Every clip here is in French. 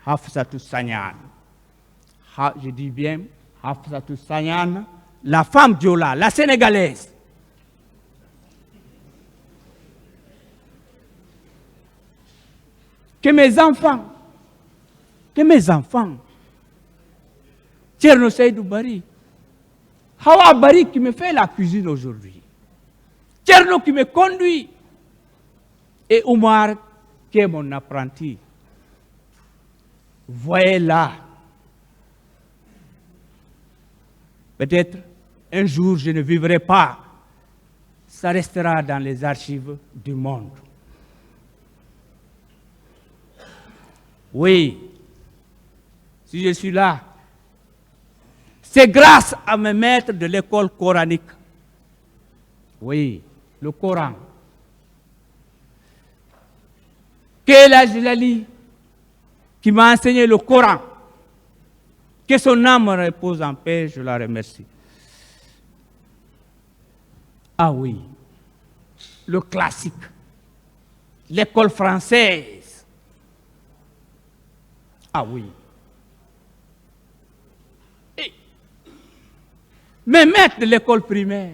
Hafsatou Sagnan. Je dis bien Hafsatou Sagnan, la femme Diola, la sénégalaise. Que mes enfants, Thierno Seydou Bari, Hawa Bari qui me fait la cuisine aujourd'hui, Thierno qui me conduit, et Oumar qui est mon apprenti. Voyez là, peut-être un jour je ne vivrai pas, ça restera dans les archives du monde. Oui, si je suis là, c'est grâce à mes maîtres de l'école coranique. Oui, le Coran. Kéla Jilali, qui m'a enseigné le Coran. Que son âme repose en paix, je la remercie. Ah oui, le classique, l'école française. Ah oui. Et mes maîtres de l'école primaire,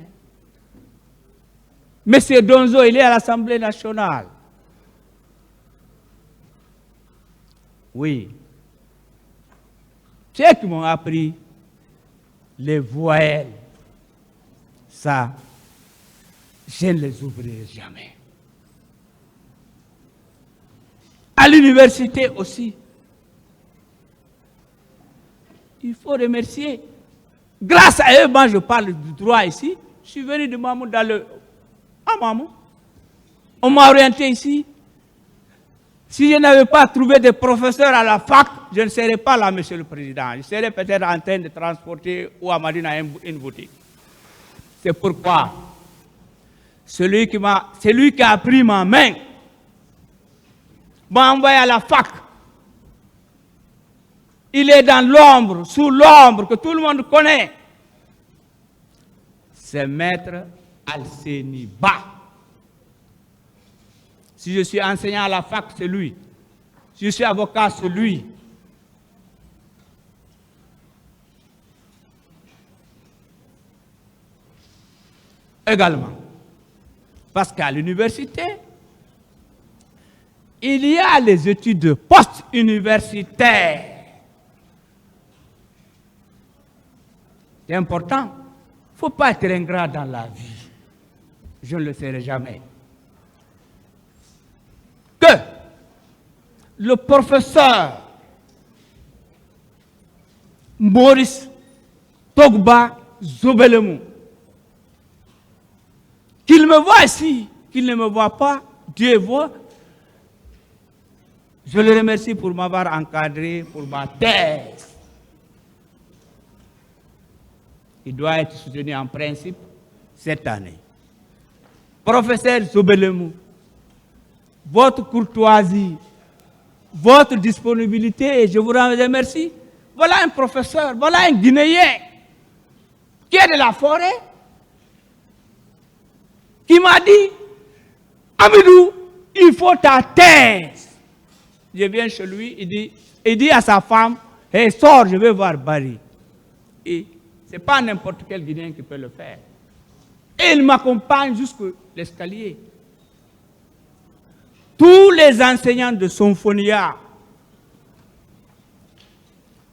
Monsieur Donzo, il est à l'Assemblée nationale. Oui. Ceux qui m'ont appris les voyelles, ça, je ne les oublierai jamais. À l'université aussi, il faut remercier. Grâce à eux, moi je parle du droit ici. Je suis venu de Mamou dans le... Ah Mamou. On m'a orienté ici. Si je n'avais pas trouvé de professeur à la fac, je ne serais pas là, Monsieur le Président. Je serais peut-être en train de transporter ou à Madina une boutique. C'est pourquoi celui qui a pris ma main m'a envoyé à la fac. Il est dans l'ombre, sous l'ombre que tout le monde connaît. C'est Maître Alseni Ba. Si je suis enseignant à la fac, c'est lui. Si je suis avocat, c'est lui. Également. Parce qu'à l'université, il y a les études post-universitaires. C'est important. Il ne faut pas être ingrat dans la vie. Je ne le serai jamais. Que le professeur Maurice Togba Zobelemou, qu'il me voit ici, qu'il ne me voit pas, Dieu voit. Je le remercie pour m'avoir encadré pour ma thèse. Il doit être soutenu en principe cette année. Professeur Zobelemou, votre courtoisie, votre disponibilité, et je vous remercie. Voilà un professeur, voilà un Guinéen qui est de la forêt, qui m'a dit, Amidou, il faut ta thèse. Je viens chez lui, il dit à sa femme, hey, sors, je vais voir Barry. Et ce n'est pas n'importe quel Guinéen qui peut le faire. Et il m'accompagne jusqu'à l'escalier. Tous les enseignants de Symphonia,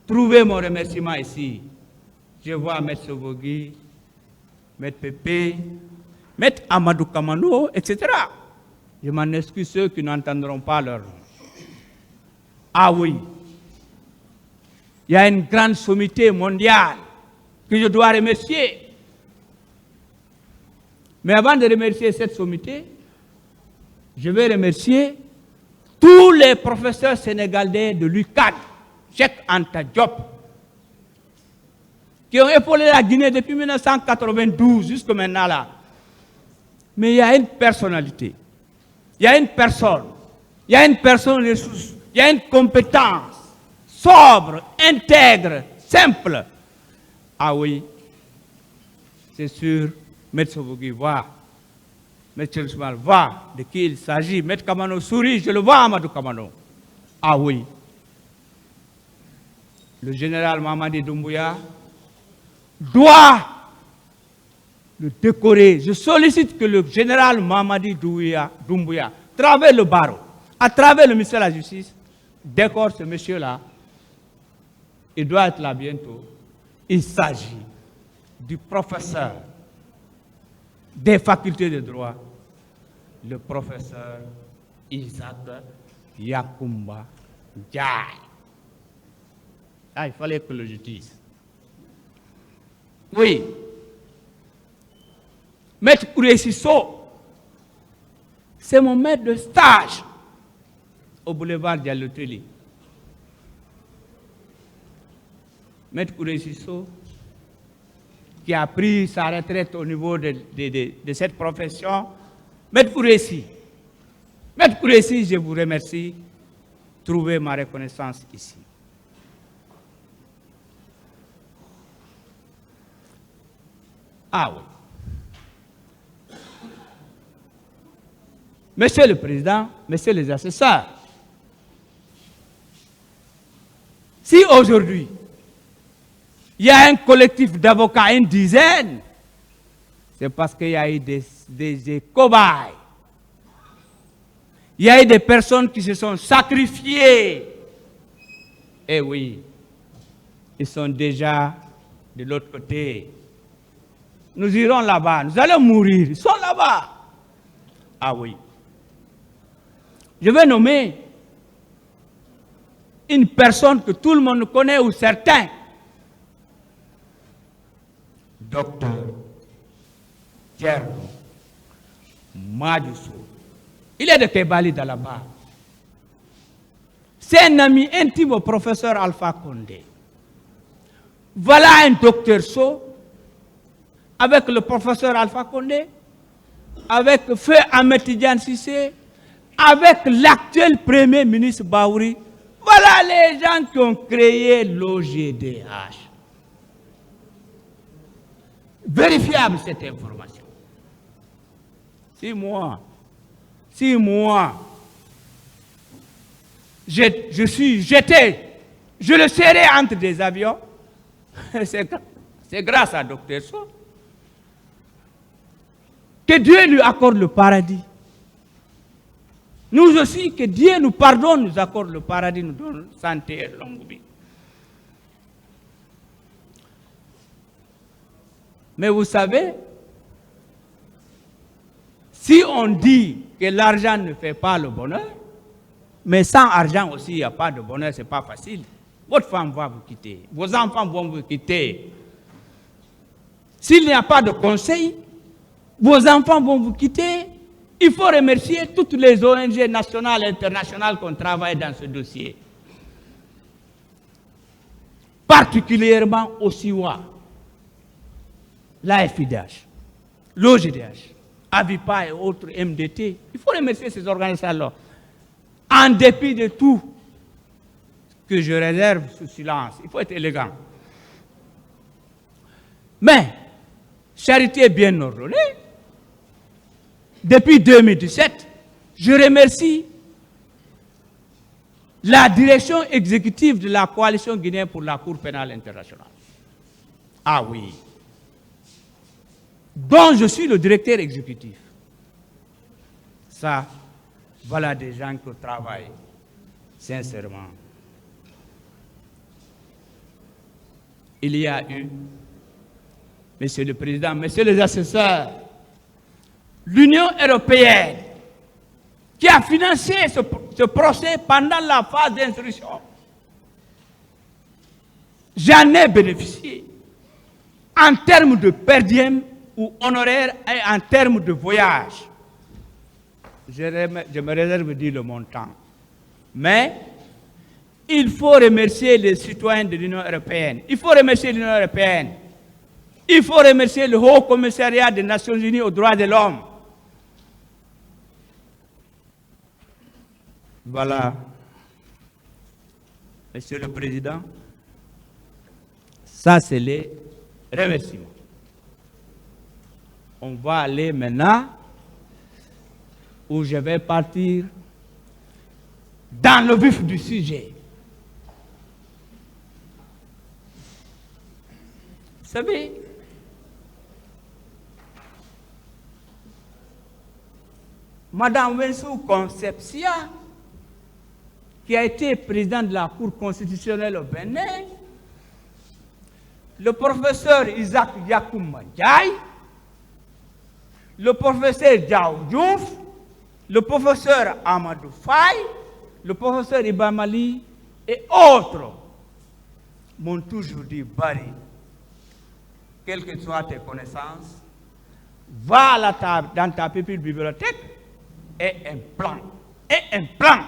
trouvez mon remerciement ici. Je vois M. Sovogui, M. Pépé, M. Amadou Kamano, etc. Je m'en excuse ceux qui n'entendront pas leur nom. Ah oui, il y a une grande sommité mondiale que je dois remercier. Mais avant de remercier cette sommité, je vais remercier tous les professeurs sénégalais de l'UCAD, Cheikh Anta Diop, qui ont épaulé la Guinée depuis 1992 jusqu'à maintenant là. Mais il y a une personnalité, il y a une personne, il y a une personne ressource, il y a une compétence sobre, intègre, simple. Ah oui, c'est sûr, M. Sovogui va. M. Ousmane va, de qui il s'agit. M. Kamano sourit, je le vois, Amadou Kamano. Ah oui. le général Mamadi Doumbouya doit le décorer. Je sollicite que le général Mamadi Doumbouya, à travers le barreau, à travers le ministère de la Justice, décore ce monsieur-là. Il doit être là bientôt. Il s'agit du professeur des facultés de droit, le professeur Isaac Yakumba Ndiaye. Ah, il fallait que je dise. Oui. Maître Kouressisso, c'est mon maître de stage au boulevard Diallo-Télé. Maître Kouressisso, qui a pris sa retraite au niveau de cette profession. Maître Kouressi, je vous remercie. Trouvez ma reconnaissance ici. Ah oui. Monsieur le Président, Messieurs les assesseurs, si aujourd'hui, il y a un collectif d'avocats, une dizaine, c'est parce qu'il y a eu des cobayes. Il y a eu des personnes qui se sont sacrifiées. Eh oui, ils sont déjà de l'autre côté. Nous irons là-bas, nous allons mourir, ils sont là-bas. Ah oui. Je vais nommer une personne que tout le monde connaît ou certains. Docteur Thierno Madjoussou. Il est de Kébali là-bas. C'est un ami intime au professeur Alpha Condé. Voilà un docteur So avec le professeur Alpha Condé, avec Feu Ahmed Tidiane Cissé, avec l'actuel premier ministre Baouri. Voilà les gens qui ont créé l'OGDH. Vérifiable cette information. Si moi, je suis jeté, je le serai entre des avions, c'est grâce à Dr So. Que Dieu lui accorde le paradis. Nous aussi, que Dieu nous pardonne, nous accorde le paradis, nous donne santé et longue vie. Mais vous savez, si on dit que l'argent ne fait pas le bonheur, mais sans argent aussi, il n'y a pas de bonheur, ce n'est pas facile. Votre femme va vous quitter, vos enfants vont vous quitter. S'il n'y a pas de conseil, vos enfants vont vous quitter. Il faut remercier toutes les ONG nationales et internationales qui ont travaillé dans ce dossier. Particulièrement au SIWA, la FIDH, l'OGDH, Avipa et autres MDT. Il faut remercier ces organisations-là. En dépit de tout que je réserve sous silence, il faut être élégant. Mais, charité bien ordonnée, depuis 2017, je remercie la direction exécutive de la coalition guinéenne pour la Cour pénale internationale. Ah oui. Dont je suis le directeur exécutif. Ça, voilà des gens qui travaillent sincèrement. Il y a eu, Monsieur le Président, Messieurs les assesseurs, l'Union européenne qui a financé ce procès pendant la phase d'instruction. J'en ai bénéficié en termes de per diem ou honoraires et en termes de voyage. Je me réserve de dire le montant. Mais il faut remercier les citoyens de l'Union européenne. Il faut remercier l'Union européenne. Il faut remercier le Haut Commissariat des Nations Unies aux droits de l'homme. Voilà, Monsieur le Président, ça c'est les remerciements. On va aller maintenant où je vais partir dans le vif du sujet. savez, Madame Wensou Concepcia, qui a été présidente de la Cour constitutionnelle au Bénin, le professeur Isaac Yakoum Ndiaye, le professeur Diao Diouf, le professeur Amadou Faye, le professeur Ibamali et autres m'ont toujours dit, Barry, quelles que soient tes connaissances, va à la table, dans ta petite bibliothèque et un plan,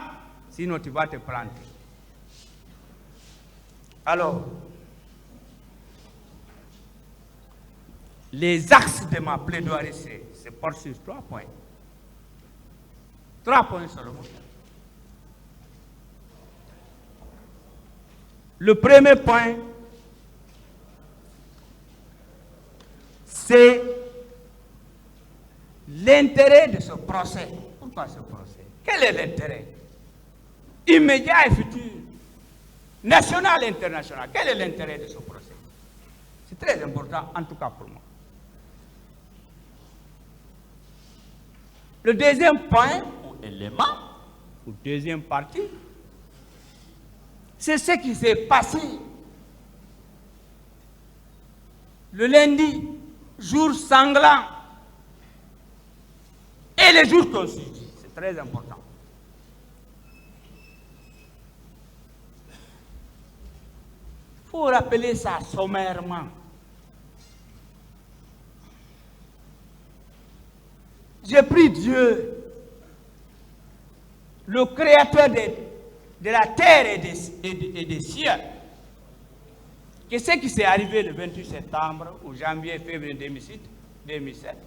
sinon tu vas te planter. Alors, les axes de ma plaidoirie se portent sur 3 points. 3 points seulement. Le premier point, c'est l'intérêt de ce procès. Pourquoi ce procès? Quel est l'intérêt? Immédiat et futur, national et international. Quel est l'intérêt de ce procès? C'est très important, en tout cas pour moi. Le deuxième point, ou élément, ou deuxième partie, c'est ce qui s'est passé le lundi, jour sanglant, et les jours qu'on suit. C'est très important. Il faut rappeler ça sommairement. J'ai pris Dieu, le créateur de la terre et des cieux, que ce qui s'est arrivé le 28 septembre ou janvier, février 2007,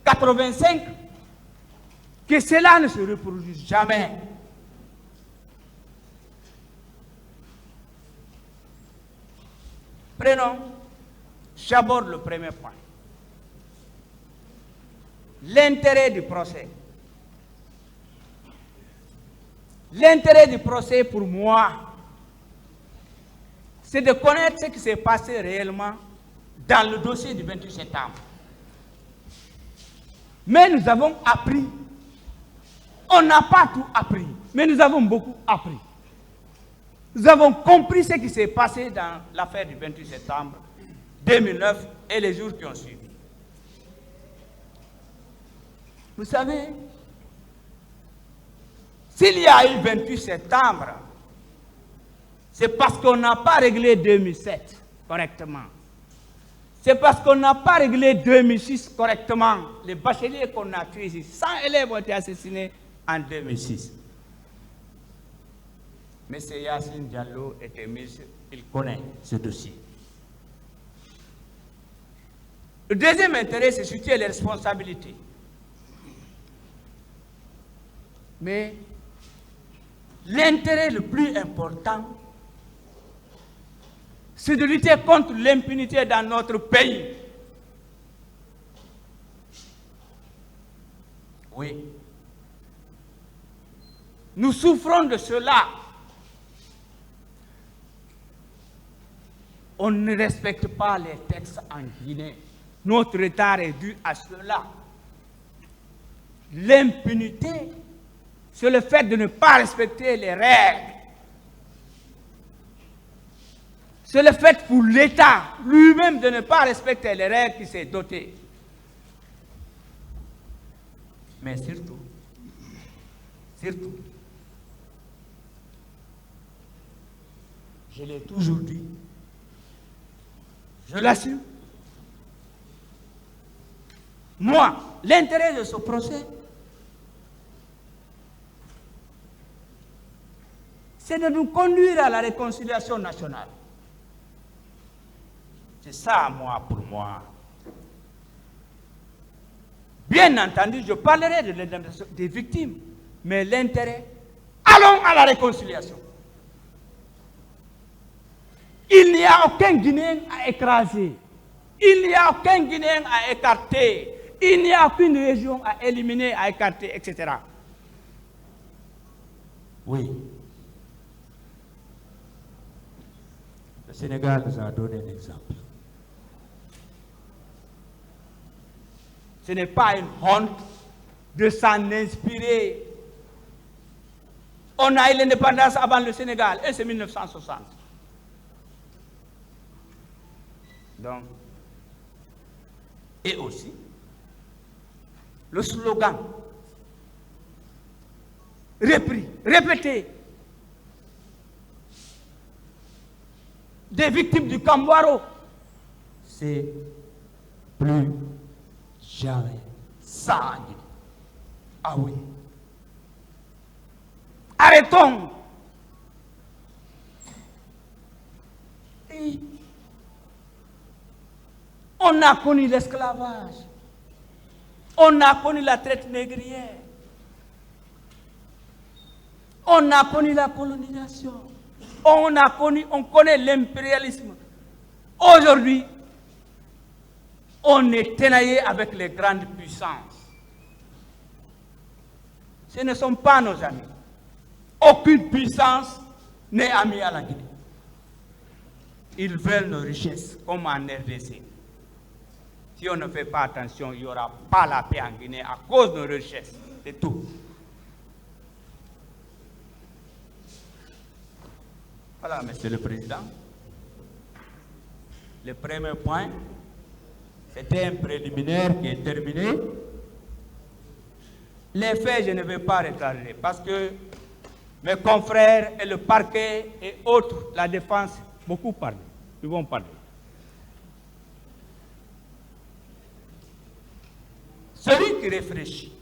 85, que cela ne se reproduise jamais. Prenons, j'aborde le premier point. L'intérêt du procès. L'intérêt du procès pour moi, c'est de connaître ce qui s'est passé réellement dans le dossier du 28 septembre. Mais nous avons appris. On n'a pas tout appris, mais nous avons beaucoup appris. Nous avons compris ce qui s'est passé dans l'affaire du 28 septembre 2009 et les jours qui ont suivi. Vous savez, s'il y a eu 28 septembre, c'est parce qu'on n'a pas réglé 2007 correctement. C'est parce qu'on n'a pas réglé 2006 correctement. Les bacheliers qu'on a tués ici, 100 élèves ont été assassinés en 2006. M. Yassine Diallo était ministre, il connaît ce dossier. Le deuxième intérêt, c'est situer les responsabilités. Mais l'intérêt le plus important, c'est de lutter contre l'impunité dans notre pays. Oui. Nous souffrons de cela. On ne respecte pas les textes en Guinée. Notre retard est dû à cela. L'impunité, c'est le fait de ne pas respecter les règles. C'est le fait pour l'État lui-même de ne pas respecter les règles qui s'est doté. Mais surtout, je l'ai toujours dit, je l'assume. Moi, l'intérêt de ce procès, c'est de nous conduire à la réconciliation nationale. C'est ça, moi, pour moi. Bien entendu, je parlerai de l'indemnisation des victimes, mais l'intérêt, allons à la réconciliation. Il n'y a aucun Guinéen à écraser. Il n'y a aucun Guinéen à écarter. Il n'y a aucune région à éliminer, à écarter, etc. Oui. Le Sénégal nous a donné un exemple. Ce n'est pas une honte de s'en inspirer. On a eu l'indépendance avant le Sénégal, et c'est 1960. Donc, et aussi, le slogan repris, répété, des victimes du Kambouaro, c'est plus jamais ça. Ah oui. Arrêtons. Et on a connu l'esclavage. On a connu la traite négrière. On a connu la colonisation. On connaît l'impérialisme. Aujourd'hui, on est tenaillé avec les grandes puissances. Ce ne sont pas nos amis. Aucune puissance n'est amie à la Guinée. Ils veulent nos richesses, comme en RDC. Si on ne fait pas attention, il n'y aura pas la paix en Guinée à cause de nos richesses. C'est tout. Voilà, Monsieur le Président. Le premier point, c'était un préliminaire qui est terminé. Les faits, je ne vais pas retarder parce que mes confrères et le parquet et autres, la défense, beaucoup parlent. Ils vont parler. Celui qui réfléchit,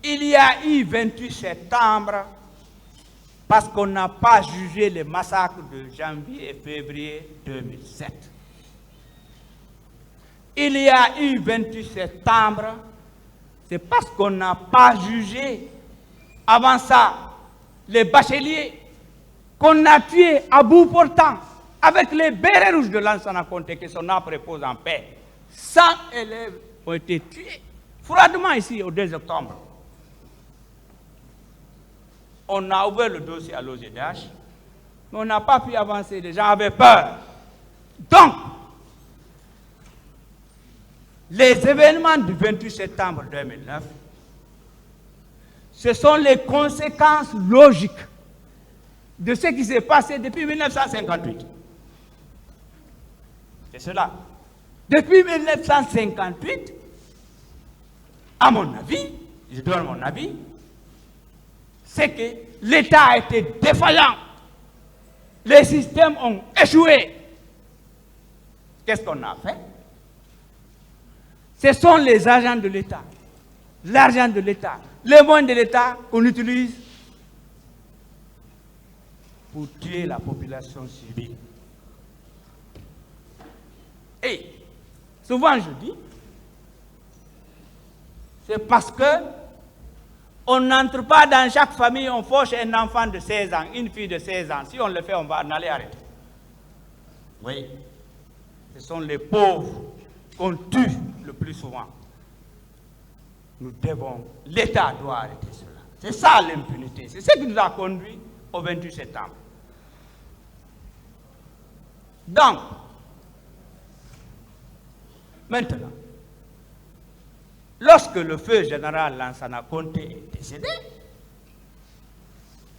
il y a eu 28 septembre parce qu'on n'a pas jugé le massacre de janvier et février 2007. Il y a eu 28 septembre, c'est parce qu'on n'a pas jugé avant ça les bacheliers qu'on a tués à bout portant avec les bérets rouges de Lansana Conté que son âme repose en paix. 100 élèves ont été tués froidement ici au 2 octobre. On a ouvert le dossier à l'OGDH, mais on n'a pas pu avancer. Les gens avaient peur. Donc, les événements du 28 septembre 2009, ce sont les conséquences logiques de ce qui s'est passé depuis 1958. C'est cela. Depuis 1958, à mon avis, je donne mon avis, c'est que l'État a été défaillant. Les systèmes ont échoué. Qu'est-ce qu'on a fait? Ce sont les agents de l'État, l'argent de l'État, les moyens de l'État qu'on utilise pour tuer la population civile. Et souvent je dis, c'est parce que on n'entre pas dans chaque famille, on fauche un enfant de 16 ans, une fille de 16 ans. Si on le fait, on va en aller arrêter. Oui, ce sont les pauvres qu'on tue le plus souvent. Nous devons, l'État doit arrêter cela. C'est ça l'impunité. C'est ce qui nous a conduit au 28 septembre. Donc, maintenant, lorsque le feu général Lansana Conté est décédé,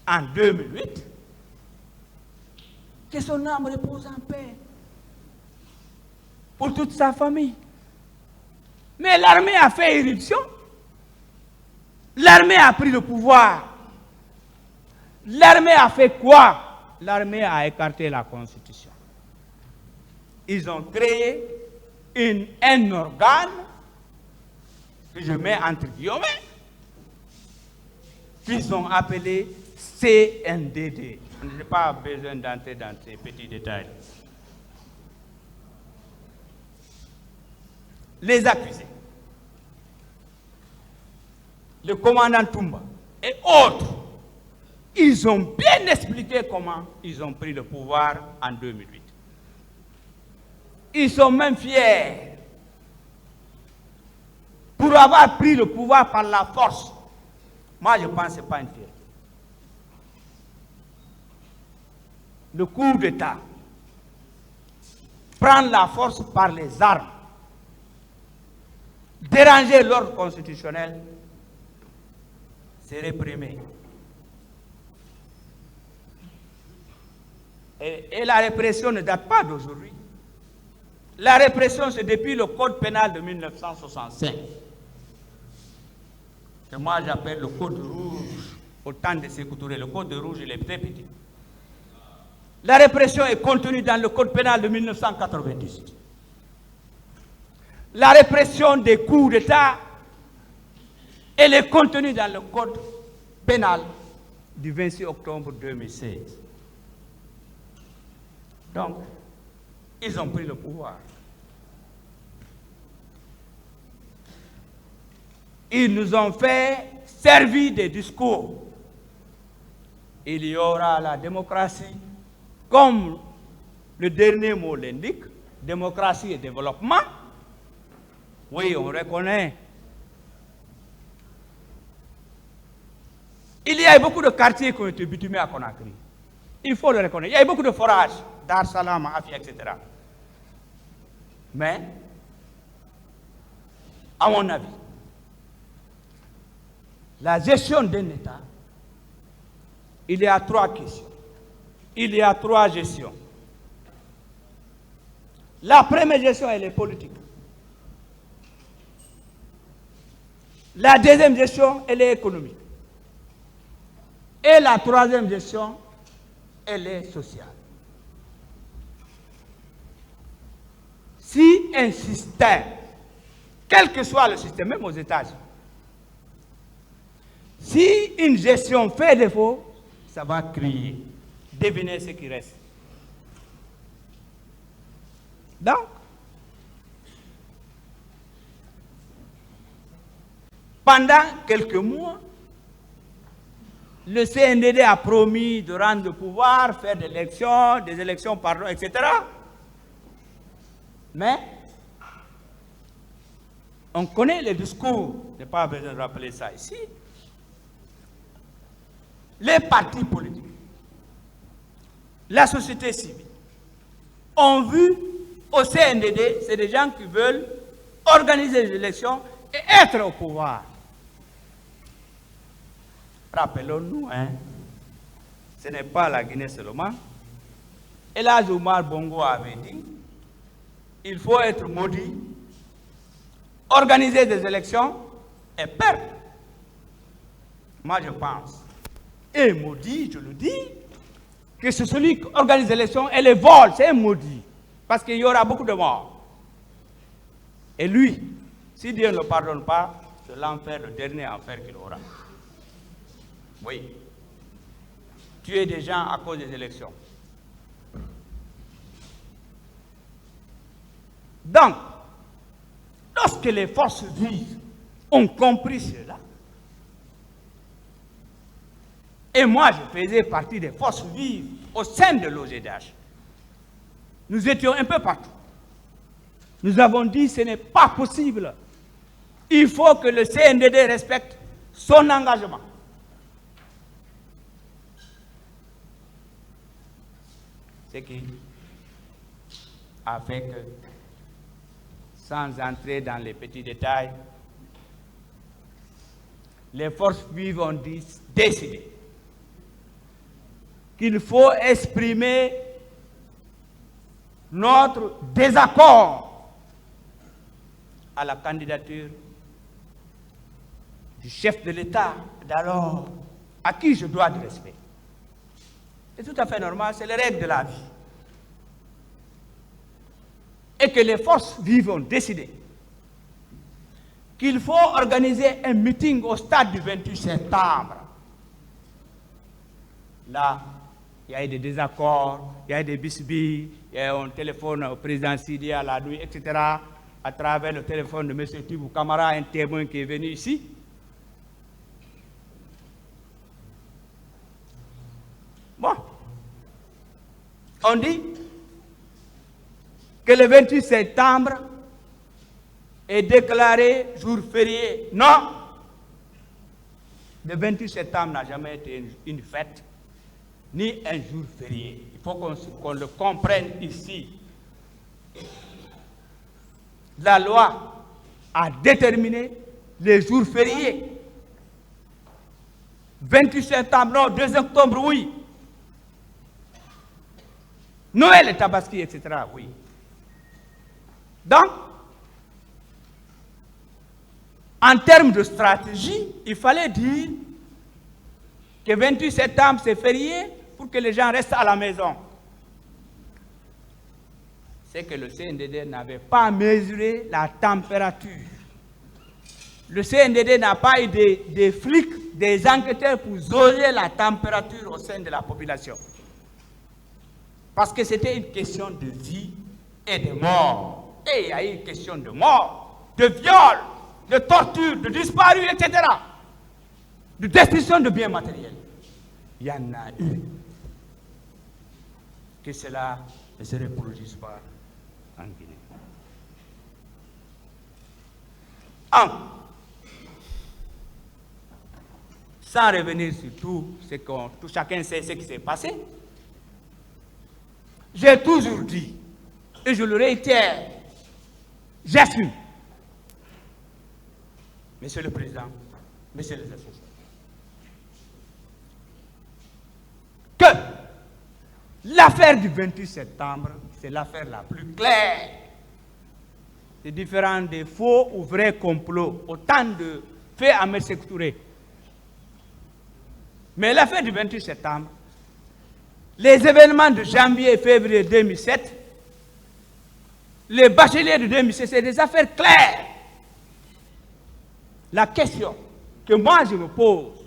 en 2008, que son âme repose en paix pour toute sa famille. Mais l'armée a fait éruption. L'armée a pris le pouvoir. L'armée a fait quoi? L'armée a écarté la Constitution. Ils ont créé un organe que je mets entre guillemets, qu'ils ont appelé CNDD. Je n'ai pas besoin d'entrer dans ces petits détails. Les accusés, le commandant Toumba et autres, ils ont bien expliqué comment ils ont pris le pouvoir en 2008. Ils sont même fiers pour avoir pris le pouvoir par la force. Moi, je pense que ce n'est pas une fierté. Le coup d'État prendre la force par les armes, déranger l'ordre constitutionnel, c'est réprimer. Et la répression ne date pas d'aujourd'hui. La répression, c'est depuis le Code pénal de 1965. Que moi j'appelle le Code rouge, au temps de Sékou Touré. Le Code rouge, il est très petit. La répression est contenue dans le Code pénal de 1998. La répression des coups d'État, elle est contenue dans le Code pénal du 26 octobre 2016. Donc, ils ont pris le pouvoir. Ils nous ont fait servir des discours. Il y aura la démocratie, comme le dernier mot l'indique, démocratie et développement. Oui, on reconnaît. Il y a beaucoup de quartiers qui ont été bitumés à Conakry. Il faut le reconnaître. Il y a beaucoup de forages, Dar Salam, Afia, etc. Mais, à mon avis, la gestion d'un État, il y a 3 questions. Il y a 3 gestions. La première gestion, elle est politique. La deuxième gestion, elle est économique. Et la troisième gestion, elle est sociale. Si un système, quel que soit le système, même aux États-Unis, si une gestion fait défaut, ça va crier. Devinez ce qui reste. Donc, pendant quelques mois, le CNDD a promis de rendre le pouvoir, faire des élections, etc. Mais, on connaît les discours, je n'ai pas besoin de rappeler ça ici. Les partis politiques, la société civile, ont vu au CNDD, c'est des gens qui veulent organiser les élections et être au pouvoir. Rappelons-nous, ce n'est pas la Guinée seulement. Et là, Omar Bongo avait dit, il faut être maudit, organiser des élections et perdre. Moi, je pense, et maudit, je le dis, que c'est celui qui organise les élections et les vole, c'est un maudit. Parce qu'il y aura beaucoup de morts. Et lui, si Dieu ne le pardonne pas, c'est l'enfer, le dernier enfer qu'il aura. Oui. Tuer des gens à cause des élections. Donc, lorsque les forces vives ont compris cela, et moi je faisais partie des forces vives au sein de l'OGDH, nous étions un peu partout. Nous avons dit ce n'est pas possible. Il faut que le CNDD respecte son engagement. Ce qui a fait que, sans entrer dans les petits détails, les forces vives ont décidé qu'il faut exprimer notre désaccord à la candidature du chef de l'État d'alors, à qui je dois du respect. C'est tout à fait normal, c'est les règles de la vie. Et que les forces vives ont décidé qu'il faut organiser un meeting au stade du 28 septembre. Là, il y a eu des désaccords, il y a eu des bisbilles, il y a eu un téléphone au président Sidi à la nuit, etc. À travers le téléphone de M. Tibou Kamara, un témoin qui est venu ici. Bon, on dit que le 28 septembre est déclaré jour férié. Non, le 28 septembre n'a jamais été une fête, ni un jour férié. Il faut qu'on le comprenne ici. La loi a déterminé les jours fériés. 28 septembre, non, 2 octobre, oui. Noël et Tabaski, etc., oui. Donc, en termes de stratégie, il fallait dire que 28 septembre, c'est férié pour que les gens restent à la maison. C'est que le CNDD n'avait pas mesuré la température. Le CNDD n'a pas eu des flics, des enquêteurs pour jauger la température au sein de la population. Parce que c'était une question de vie et de mort. Et il y a eu une question de mort, de viol, de torture, de disparus, etc. De destruction de biens matériels. Il y en a eu. Que cela ne se reproduise pas en Guinée. Sans revenir sur tout, chacun sait ce qui s'est passé. J'ai toujours dit, et je le réitère, j'assume, Monsieur le Président, Messieurs les associés, que l'affaire du 28 septembre, c'est l'affaire la plus claire. C'est différent des faux ou vrais complots, autant de faits à Ahmed Sékou Touré. Mais l'affaire du 28 septembre, les événements de janvier et février 2007, les bacheliers de 2007, c'est des affaires claires. La question que moi je me pose,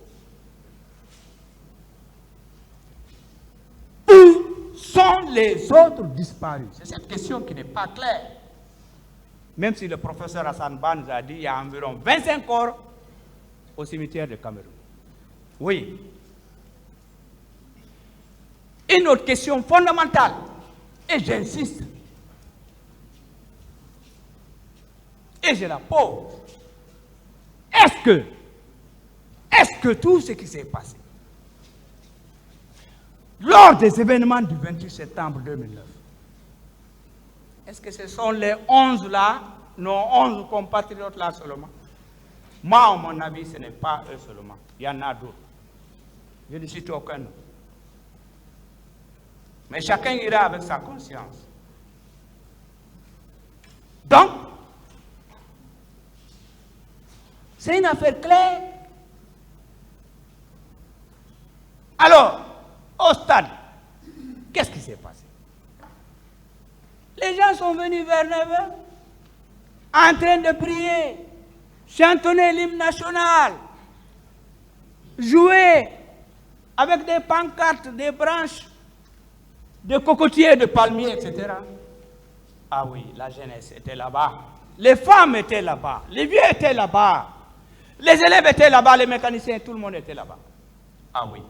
où sont les autres disparus? C'est cette question qui n'est pas claire. Même si le professeur Hassan Ba nous a dit qu'il y a environ 25 corps au cimetière de Cameroun. Oui. Une autre question fondamentale, et j'insiste, et je la pose. Est-ce que tout ce qui s'est passé lors des événements du 28 septembre 2009, est-ce que ce sont les 11 là, nos 11 compatriotes là seulement? Moi, à mon avis, ce n'est pas eux seulement. Il y en a d'autres. Je ne cite aucun autre. Mais chacun ira avec sa conscience. Donc, c'est une affaire claire. Alors, au stade, qu'est-ce qui s'est passé? Les gens sont venus vers 9h, en train de prier, chantonner l'hymne national, jouer avec des pancartes, des branches, de cocotiers, de palmiers, etc. Ah oui, la jeunesse était là-bas. Les femmes étaient là-bas. Les vieux étaient là-bas. Les élèves étaient là-bas, les mécaniciens, tout le monde était là-bas. Ah oui.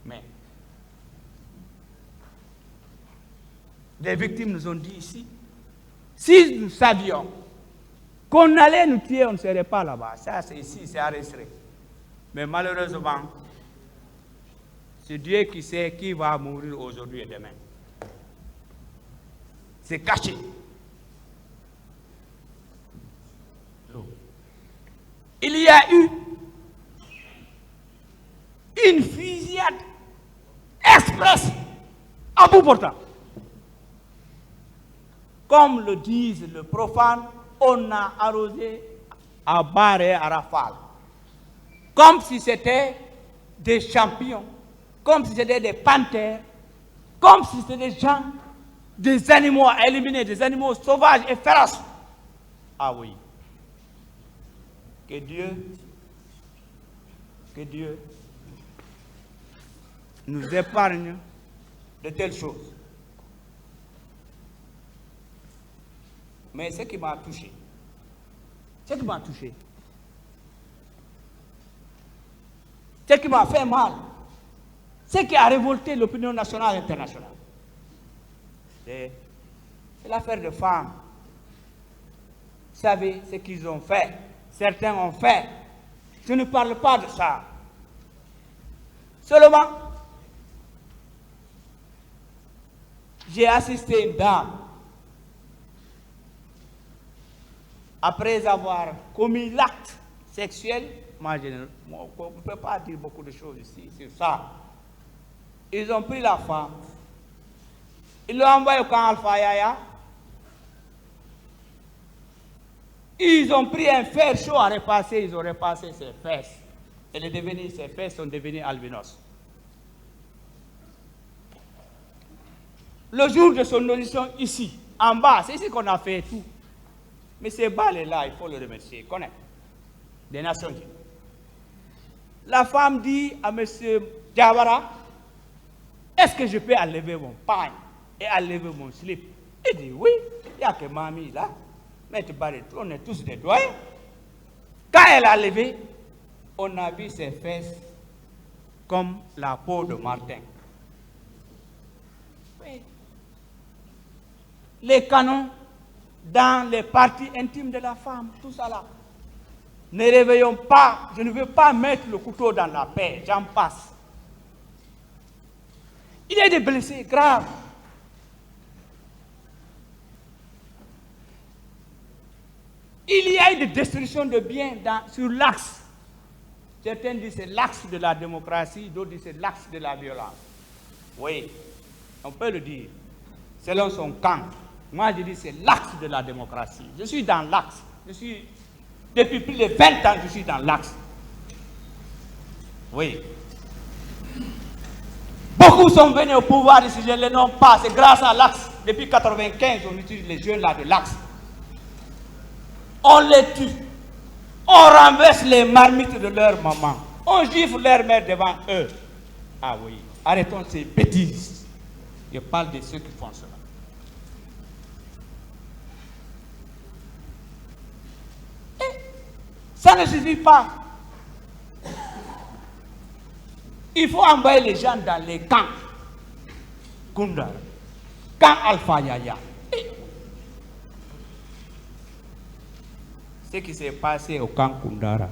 Mais les victimes nous ont dit ici, si nous savions qu'on allait nous tuer, on ne serait pas là-bas. Ça, c'est ici, c'est arrêté. Mais malheureusement, c'est Dieu qui sait qui va mourir aujourd'hui et demain. C'est caché. Il y a eu une fusillade express à bout portant. Comme le disent les profanes, on a arrosé à barre et à rafale. Comme si c'était des champions, comme si c'était des panthères, comme si c'était des gens, des animaux à éliminer, des animaux sauvages et féroces. Ah oui. Que Dieu nous épargne de telles choses. Mais ce qui m'a touché, ce qui m'a fait mal, ce qui a révolté l'opinion nationale et internationale, c'est l'affaire de femmes. Vous savez ce qu'ils ont fait, certains ont fait. Je ne parle pas de ça. Seulement, j'ai assisté une dame, après avoir commis l'acte sexuel, on ne peut pas dire beaucoup de choses ici sur ça. Ils ont pris la femme, ils l'ont envoyée au camp Alpha Yaya. Ils ont pris un fer chaud à repasser, ils ont repassé ses fesses. Ses fesses sont devenues albinos. Le jour de son audition ici, en bas, c'est ici qu'on a fait tout. Mais ces balles-là, il faut le remercier, connaître. Des Nations Unies. La femme dit à M. Diawara, est-ce que je peux enlever mon pagne et enlever mon slip? Il dit oui, il n'y a que mamie là. Mais on est tous des doyens. Quand elle a levé, on a vu ses fesses comme la peau de Martin. Oui. Les canons dans les parties intimes de la femme, tout ça là. Ne réveillons pas, je ne veux pas mettre le couteau dans la paix, j'en passe. Il y a des blessés graves. Il y a eu des destructions de biens sur l'axe. Certains disent que c'est l'axe de la démocratie, d'autres disent que c'est l'axe de la violence. Oui, on peut le dire, selon son camp. Moi, je dis que c'est l'axe de la démocratie. Je suis dans l'axe. Depuis plus de 20 ans, je suis dans l'axe. Oui. Beaucoup sont venus au pouvoir ici, je ne les nomme pas. C'est grâce à l'axe. Depuis 1995, on utilise les jeunes là de l'axe. On les tue. On renverse les marmites de leur maman. On gifle leur mère devant eux. Ah oui, arrêtons ces bêtises. Je parle de ceux qui font cela. Ça ne suffit pas. Il faut envoyer les gens dans les camps. Kundar. Camp Alpha Yaya. Ce qui s'est passé au camp Kundara,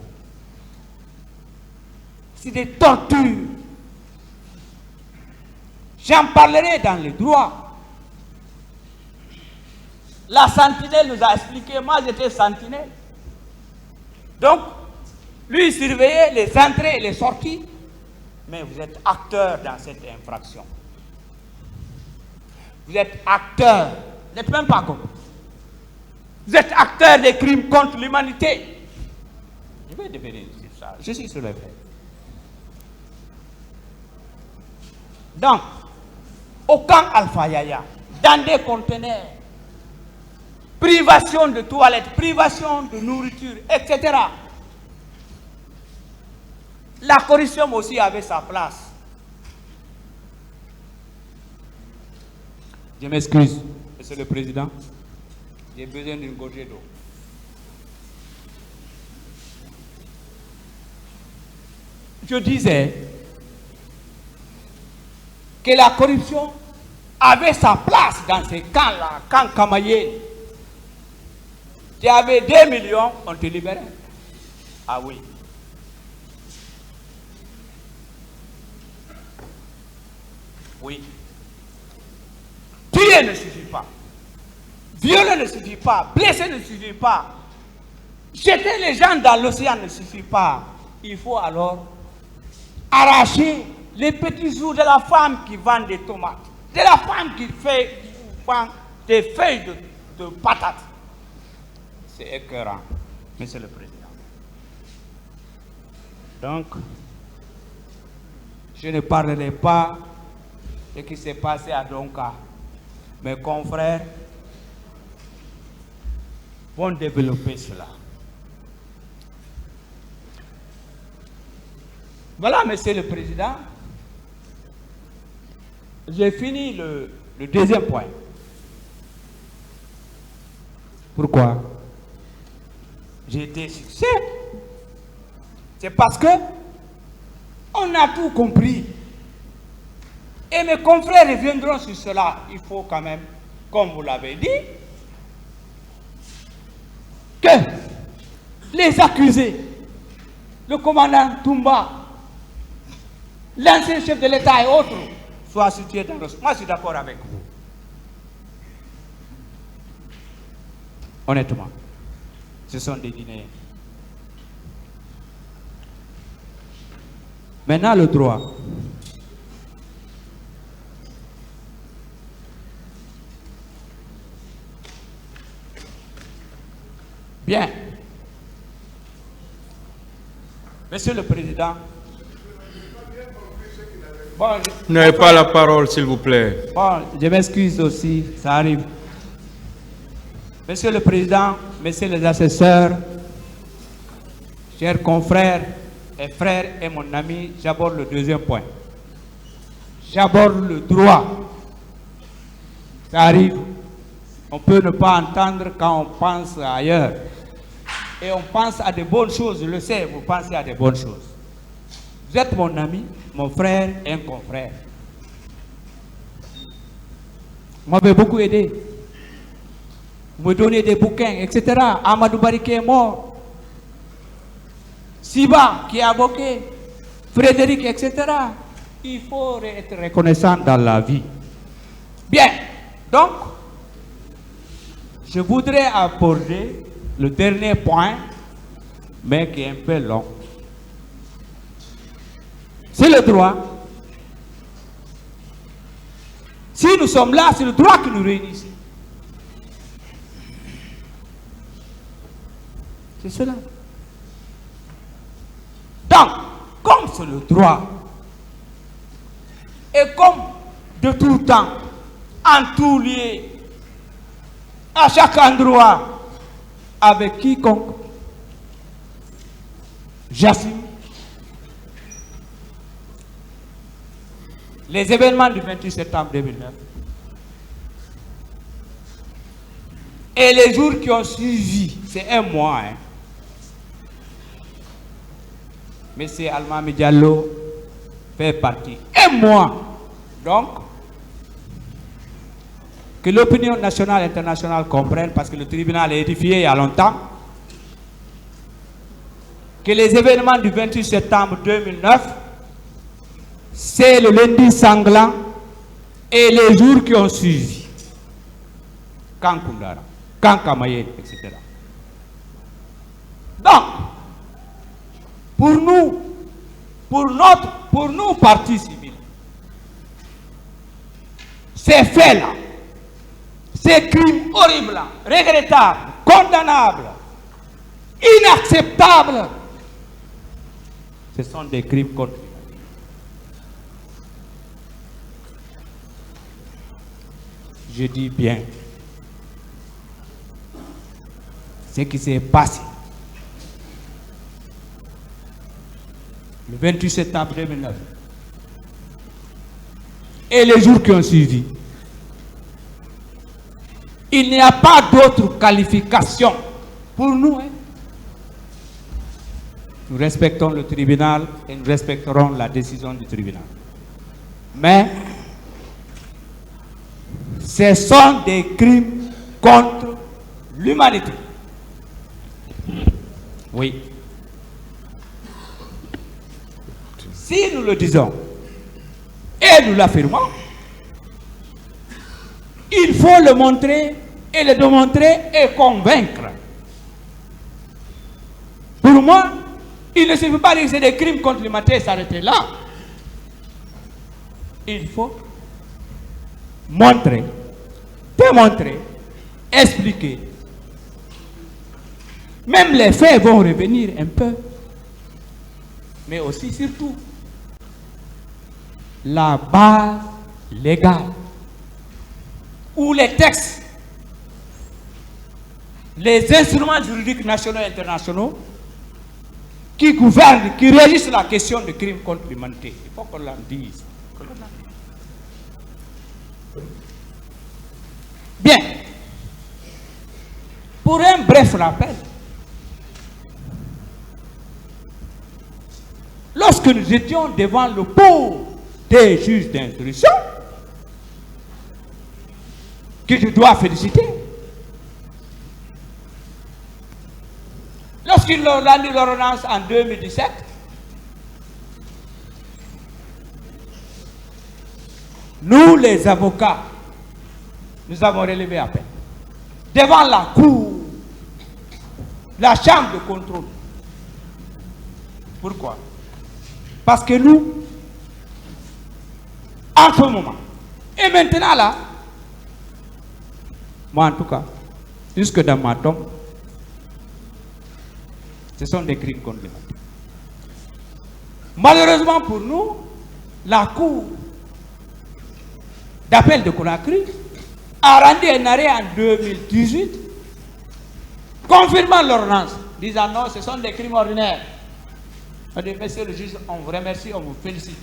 c'est des tortures. J'en parlerai dans les droits. La sentinelle nous a expliqué, moi j'étais sentinelle. Donc, lui surveillait les entrées et les sorties, mais vous êtes acteur dans cette infraction. Vous êtes acteur, vous n'êtes même pas compris. Vous êtes acteur des crimes contre l'humanité. Je vais devenir sur ça. Je suis sur le fait. Donc, au camp Alpha Yaya, dans des conteneurs, privation de toilettes, privation de nourriture, etc. La corruption aussi avait sa place. Je m'excuse, Monsieur le Président. J'ai besoin d'une gorgée d'eau. Je disais que la corruption avait sa place dans ces camps-là, camp Kamaye. Tu avais 2 millions, on te libérait. Ah oui. Oui. Tuer ne suffit pas. Violer ne suffit pas. Blesser ne suffit pas. Jeter les gens dans l'océan ne suffit pas. Il faut alors arracher les petits jours de la femme qui vend des tomates, de la femme qui vend des feuilles de patates. C'est écœurant, Monsieur le Président. Donc, je ne parlerai pas de ce qui s'est passé à Donka. Mes confrères vont développer cela. Voilà, Monsieur le Président. J'ai fini le deuxième point. Pourquoi? J'ai été succès. C'est parce que on a tout compris. Et mes confrères reviendront sur cela. Il faut quand même, comme vous l'avez dit, que les accusés, le commandant Toumba, l'ancien chef de l'État et autres, soient situés dans le... Moi, je suis d'accord avec vous. Honnêtement. Ce sont des Guinéens. Maintenant, le droit. Bien. Monsieur le Président. Bon, Vous n'avez pas la parole, s'il vous plaît. Bon, je m'excuse aussi, ça arrive. Monsieur le Président, messieurs les assesseurs, chers confrères et frères et mon ami, j'aborde le deuxième point. J'aborde le droit. Ça arrive. On peut ne pas entendre quand on pense ailleurs. Et on pense à de bonnes choses, je le sais, vous pensez à de bonnes choses. Vous êtes mon ami, mon frère et un confrère. Vous m'avez beaucoup aidé. Vous me donnez des bouquins, etc. Amadou Barike est mort. Siba qui est avocat. Frédéric, etc. Il faut être reconnaissant dans la vie. Bien. Donc, je voudrais aborder le dernier point, mais qui est un peu long. C'est le droit. Si nous sommes là, c'est le droit qui nous réunit. C'est cela. Donc, comme c'est le droit, et comme de tout temps, en tout lieu, à chaque endroit, avec quiconque, j'assume les événements du 28 septembre 2009 et les jours qui ont suivi, c'est un mois. Monsieur Almami Diallo fait partie. Un mois. Donc, que l'opinion nationale et internationale comprenne, parce que le tribunal est édifié il y a longtemps, que les événements du 28 septembre 2009, c'est le lundi sanglant et les jours qui ont suivi. Kankundara, Kankamayen, etc. Donc, pour nous, partis civils, ces faits-là, ces crimes horribles, regrettables, condamnables, inacceptables, ce sont des crimes contre l'humanité. Je dis bien ce qui s'est passé le 28 septembre 2009 et les jours qui ont suivi. Il n'y a pas d'autre qualification pour nous. Nous respectons le tribunal et nous respecterons la décision du tribunal. Mais ce sont des crimes contre l'humanité. Oui. Si nous le disons et nous l'affirmons, il faut le montrer et le démontrer et convaincre. Pour moi, il ne suffit pas de dire que c'est des crimes contre l'humanité et s'arrêter là. Il faut montrer, démontrer, expliquer. Même les faits vont revenir un peu. Mais aussi, surtout, la base légale ou les textes, les instruments juridiques nationaux et internationaux qui gouvernent, qui régissent la question de crimes contre l'humanité. Il faut qu'on l'en dise. Bien. Pour un bref rappel, lorsque nous étions devant le pot des juges d'instruction, que je dois féliciter, lorsqu'ils ont rendu l'ordonnance en 2017, nous les avocats, nous avons relevé appel devant la Cour la chambre de contrôle. Pourquoi? Parce que nous, en ce moment, et maintenant là, moi en tout cas, jusque dans ma tombe, ce sont des crimes contre l'humanité. Malheureusement pour nous, la Cour d'appel de Conakry a rendu un arrêt en 2018 confirmant l'ordonnance, disant non, ce sont des crimes ordinaires. On dit, monsieur le juge, on vous remercie, on vous félicite.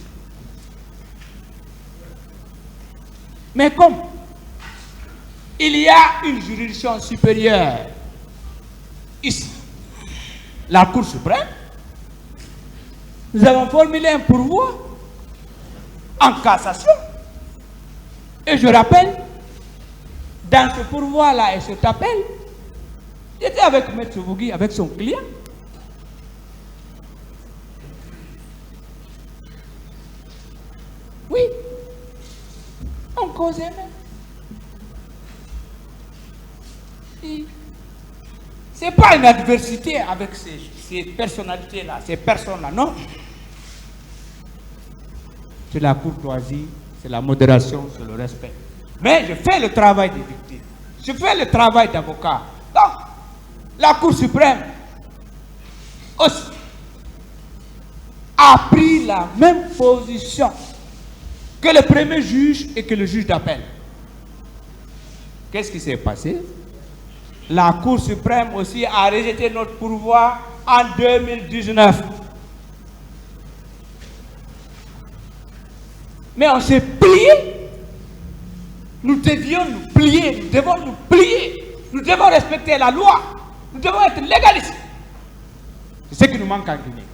Mais comme il y a une juridiction supérieure ici, la Cour suprême, nous avons formulé un pourvoi en cassation. Et je rappelle, dans ce pourvoi-là et cet appel, j'étais avec M. Vougui, avec son client. Oui, on causait même. Ce n'est pas une adversité avec ces personnalités-là, ces personnes-là, non. C'est la courtoisie, c'est la modération, c'est le respect. Mais je fais le travail des victimes. Je fais le travail d'avocat. Donc, la Cour suprême aussi a pris la même position que le premier juge et que le juge d'appel. Qu'est-ce qui s'est passé? La Cour suprême aussi a rejeté notre pourvoi en 2019. Mais on s'est plié. Nous devions nous plier, nous devons nous plier. Nous devons respecter la loi. Nous devons être légalistes. C'est ce qui nous manque en Guinée.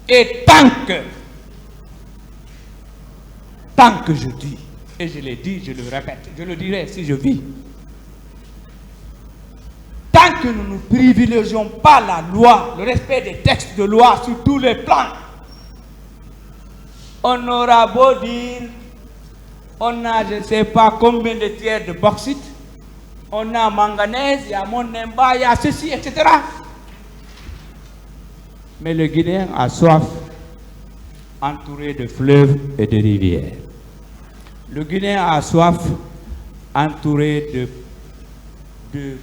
Et tant que je dis, et je l'ai dit, je le répète, je le dirai si je vis, tant que nous ne privilégions pas la loi, le respect des textes de loi sur tous les plans, on aura beau dire, on a je ne sais pas combien de tiers de bauxite, on a manganèse, il y a Monemba, il y a ceci, etc. Mais le Guinéen a soif, entouré de fleuves et de rivières. Le Guinéen a soif, entouré de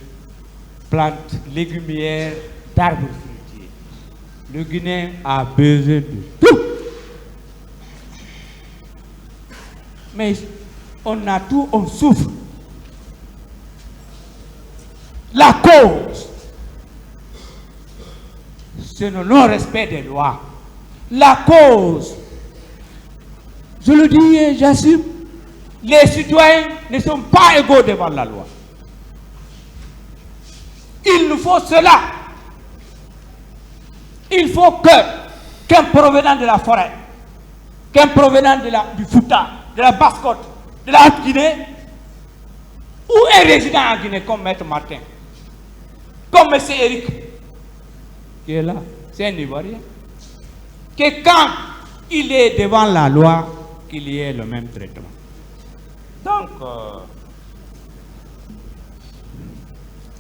plantes légumières, d'arbres fruitiers. Le Guinéen a besoin de tout. Mais on a tout, on souffre. La cause, c'est le non-respect des lois. La cause, je le dis et j'assume, les citoyens ne sont pas égaux devant la loi. Il nous faut cela. Il faut qu'un provenant de la forêt, qu'un provenant du Fouta, de la Basse-Côte, de la Haute-Guinée, ou un résident en Guinée comme Maître Martin, comme M. Eric, qui est là, c'est un Ivoirien, que quand il est devant la loi, qu'il y ait le même traitement. Donc,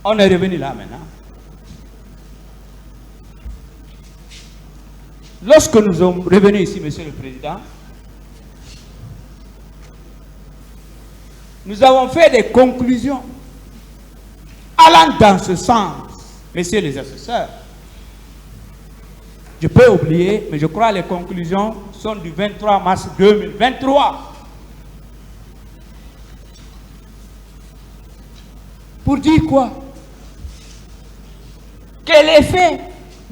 on est revenu là maintenant. Lorsque nous sommes revenus ici, Monsieur le Président, nous avons fait des conclusions allant dans ce sens, messieurs les assesseurs. Je peux oublier, mais je crois que les conclusions sont du 23 mars 2023. Pour dire quoi? Que les faits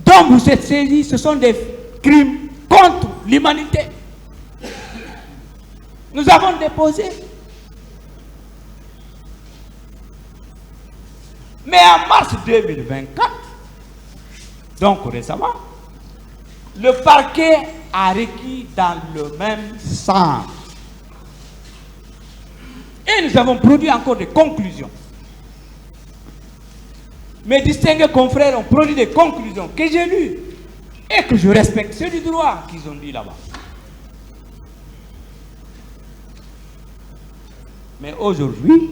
dont vous êtes saisis, ce sont des crimes contre l'humanité. Nous avons déposé. Mais en mars 2024, donc récemment, le parquet a requis dans le même sens. Et nous avons produit encore des conclusions. Mes distingués confrères ont produit des conclusions que j'ai lues et que je respecte. C'est du droit qu'ils ont dit là-bas. Mais aujourd'hui,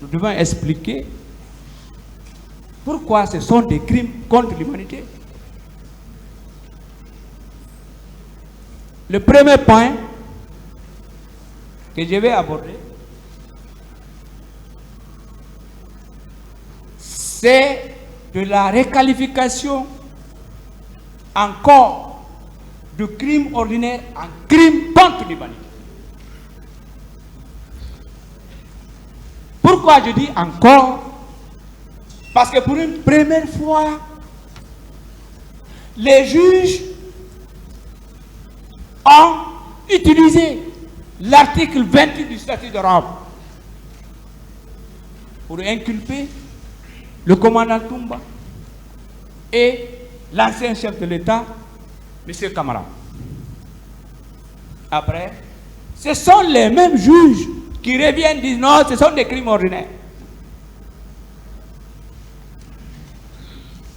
nous devons expliquer pourquoi ce sont des crimes contre l'humanité. Le premier point que je vais aborder, c'est de la requalification encore de crimes ordinaires en crimes contre l'humanité. Pourquoi je dis encore? Parce que pour une première fois, les juges ont utilisé l'article 28 du statut de Rome pour inculper le commandant Toumba et l'ancien chef de l'État, M. Camara. Après, ce sont les mêmes juges qui reviennent et disent non, ce sont des crimes ordinaires.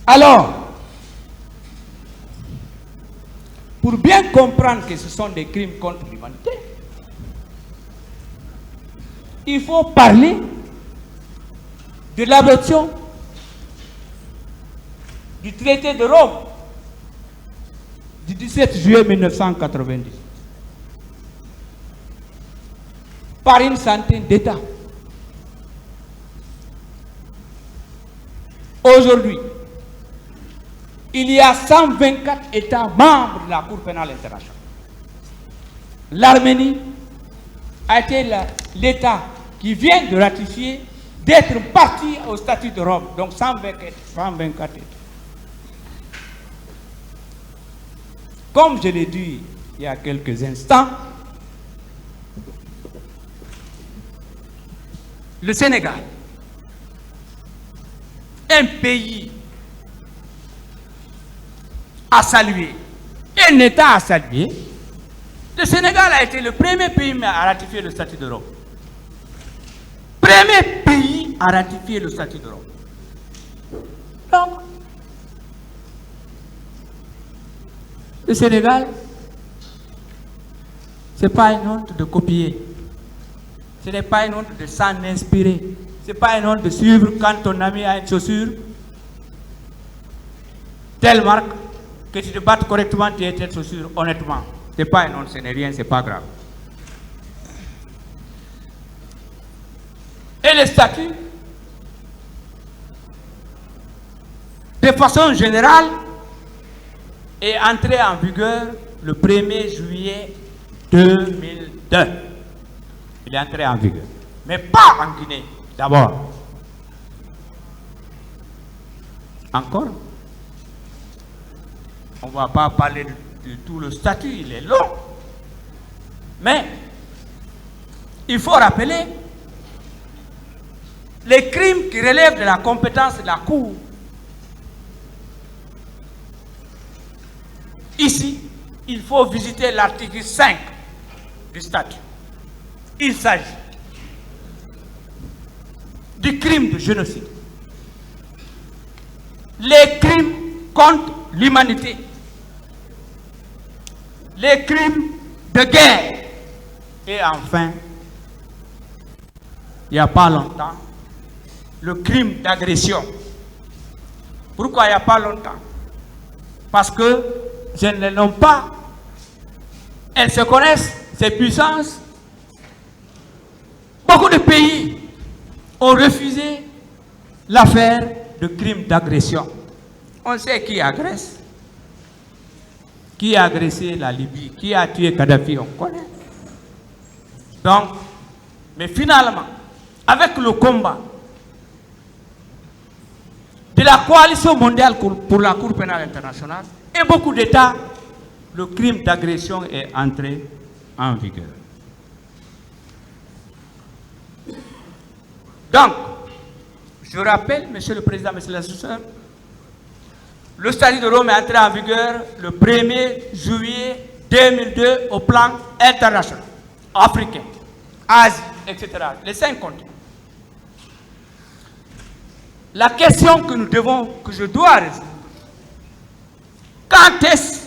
Alors, pour bien comprendre que ce sont des crimes contre l'humanité, il faut parler de l'adoption du traité de Rome du 17 juillet 1990 par une centaine d'États. Aujourd'hui, il y a 124 États membres de la Cour pénale internationale. L'Arménie a été l'État qui vient de ratifier, d'être parti au statut de Rome, donc 124 États. Comme je l'ai dit il y a quelques instants, le Sénégal, un pays à saluer, un État à saluer, le Sénégal a été le premier pays à ratifier le statut de Rome. Premier pays à ratifier le statut de Rome. Donc, le Sénégal, ce n'est pas une honte de copier. Ce n'est pas une honte de s'en inspirer. Ce n'est pas une honte de suivre quand ton ami a une chaussure, telle marque, que tu te battes correctement, tu es telle chaussure, honnêtement. Ce n'est pas une honte, ce n'est rien, ce n'est pas grave. Et le statut, de façon générale, est entré en vigueur le 1er juillet 2002. Il est entré en vigueur. Mais pas en Guinée, d'abord. Encore? On ne va pas parler de tout le statut, il est long. Mais, il faut rappeler les crimes qui relèvent de la compétence de la Cour. Ici, il faut visiter l'article 5 du statut. Il s'agit du crime de génocide, les crimes contre l'humanité, les crimes de guerre et enfin, il n'y a pas longtemps, le crime d'agression. Pourquoi il n'y a pas longtemps? Parce que je ne les nomme pas. Elles se connaissent, ces puissances. Beaucoup de pays ont refusé l'affaire de crime d'agression. On sait qui agresse. Qui a agressé la Libye, qui a tué Kadhafi, on connaît. Donc, mais finalement, avec le combat de la coalition mondiale pour la Cour pénale internationale et beaucoup d'États, le crime d'agression est entré en vigueur. Donc, je rappelle, Monsieur le Président, Monsieur l'assesseur, le statut de Rome est entré en vigueur le 1er juillet 2002 au plan international, africain, Asie, etc. Les 5 continents. La question que je dois résoudre, quand est-ce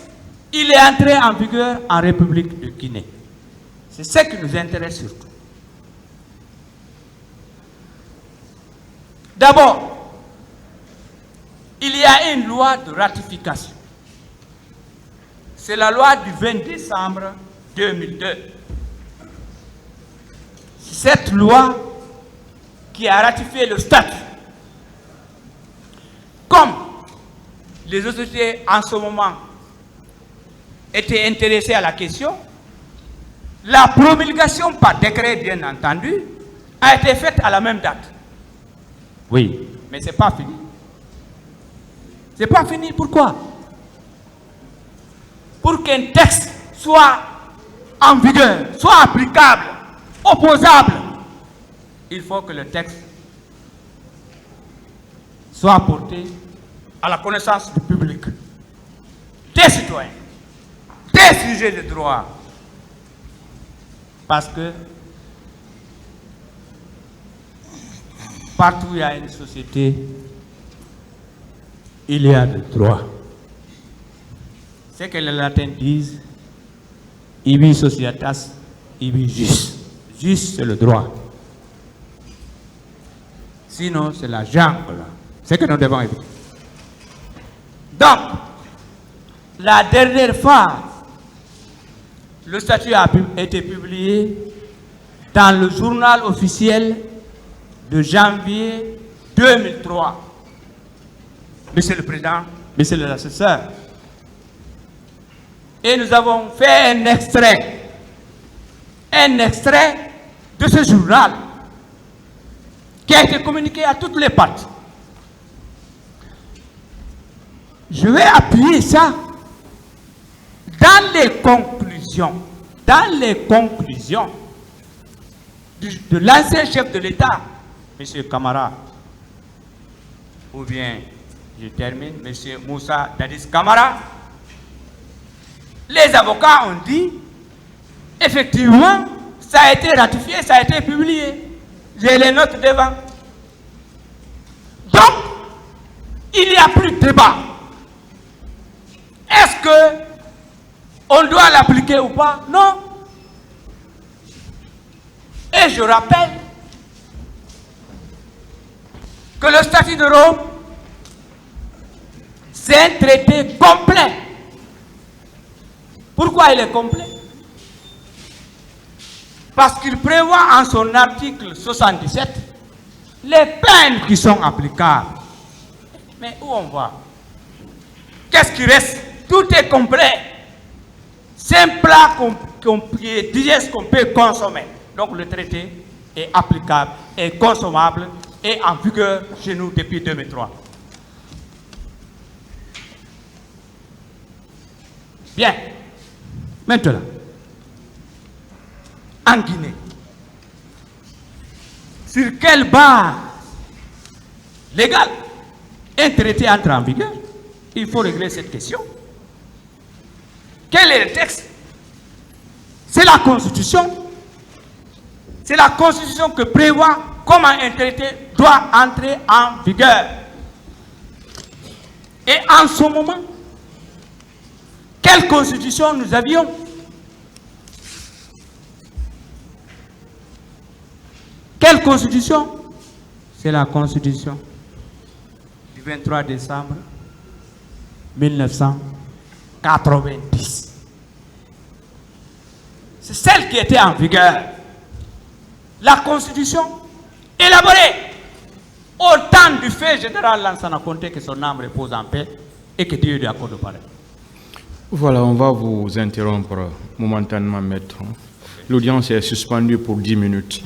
qu'il est entré en vigueur en République de Guinée? C'est ce qui nous intéresse surtout. D'abord, il y a une loi de ratification. C'est la loi du 20 décembre 2002. Cette loi qui a ratifié le statut. Comme les autorités en ce moment étaient intéressées à la question, la promulgation par décret, bien entendu, a été faite à la même date. Oui, mais ce n'est pas fini. Ce n'est pas fini. Pourquoi? Pour qu'un texte soit en vigueur, soit applicable, opposable, il faut que le texte soit porté à la connaissance du public, des citoyens, des sujets de droit. Parce que partout où il y a une société, il y a le droit. C'est que les latins disent, ibi societas, ibi jus. Jus, c'est le droit. Sinon, c'est la jungle. C'est que nous devons éviter. Donc, la dernière fois, le statut a été publié dans le journal officiel de janvier 2003. Monsieur le Président, Monsieur l'assesseur, et nous avons fait un extrait de ce journal qui a été communiqué à toutes les parties. Je vais appuyer ça dans les conclusions de l'ancien chef de l'État, M. Camara, ou bien, je termine, M. Moussa Dadis Camara. Les avocats ont dit, effectivement, ça a été ratifié, ça a été publié. J'ai les notes devant. Donc, il n'y a plus de débat. Est-ce que on doit l'appliquer ou pas? Non. Et je rappelle que le statut de Rome, c'est un traité complet. Pourquoi il est complet? Parce qu'il prévoit en son article 77 les peines qui sont applicables. Mais où on va? Qu'est-ce qui reste? Tout est complet. C'est un plat qui est digeste, qu'on peut consommer. Donc le traité est applicable, est consommable et en vigueur chez nous depuis 2003. Bien. Maintenant, en Guinée, sur quelle base légale un traité entre en vigueur? Il faut régler cette question. Quel est le texte? C'est la Constitution. C'est la Constitution qui prévoit comment un traité doit entrer en vigueur. Et en ce moment, quelle Constitution nous avions? Quelle Constitution? C'est la Constitution du 23 décembre 1990. C'est celle qui était en vigueur. La Constitution élaborée au temps du fait général Lansana Conté, que son âme repose en paix et que Dieu lui accorde pareil. Voilà, on va vous interrompre momentanément, maître. L'audience est suspendue pour 10 minutes.